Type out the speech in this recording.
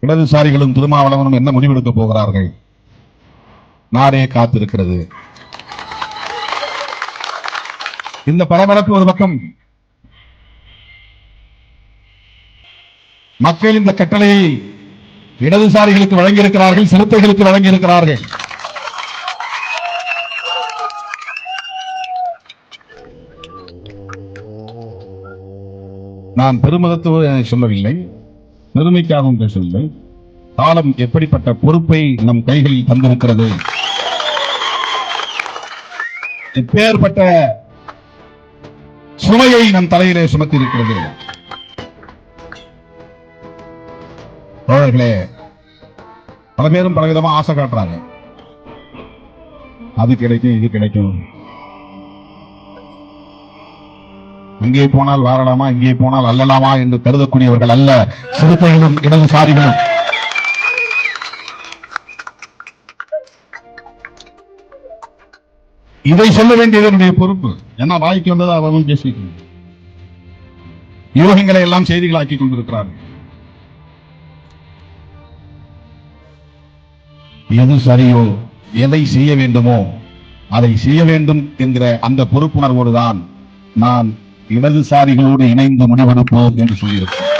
இடதுசாரிகளும் திருமாவளவனும் என்ன முடிவெடுக்க போகிறார்கள்? நாடே காத்திருக்கிறது. இந்த பரபரப்பு ஒரு பக்கம். மக்கள் இந்த கட்டளையை இடதுசாரிகளுக்கு வழங்கியிருக்கிறார்கள், சிறுத்தைகளுக்கு வழங்கியிருக்கிறார்கள். நான் பெருமதத்துவ சொல்லவில்லை, பெருமைக்காகவும் பேசவில்லை. காலம் எப்படிப்பட்ட பொறுப்பை நம் கைகளில் தந்திருக்கிறது, எப்பேற்பட்ட சுமையை நம் தலையிலே சுமத்தி இருக்கிறது. தோழர்களே, பல பேரும் பலவிதமா ஆசை காட்டுறாங்க. அது கிடைக்கும், இது கிடைக்கும், அங்கே போனால் வாழலாமா, இங்கே போனால் அல்லலாமா என்று கருதக்கூடியவர்கள் அல்ல சிறுத்தைகளும் இடதுசாரிகளும். இதை சொல்ல வேண்டியது என்னுடைய பொறுப்பு. ஏன்னா வாய்க்கு வந்தது அவன் பேசிட்டு யோகங்களை எல்லாம் செய்திகளாக்கி கொண்டிருக்கிறார்கள். எது சரியோ, எதை செய்ய வேண்டுமோ அதை செய்ய வேண்டும் என்கிற அந்த பொறுப்புணர்வோடு தான் நான் இடதுசாரிகளோடு இணைந்து முடிவெடுப்போம் என்று சொல்லியிருக்கிறேன்.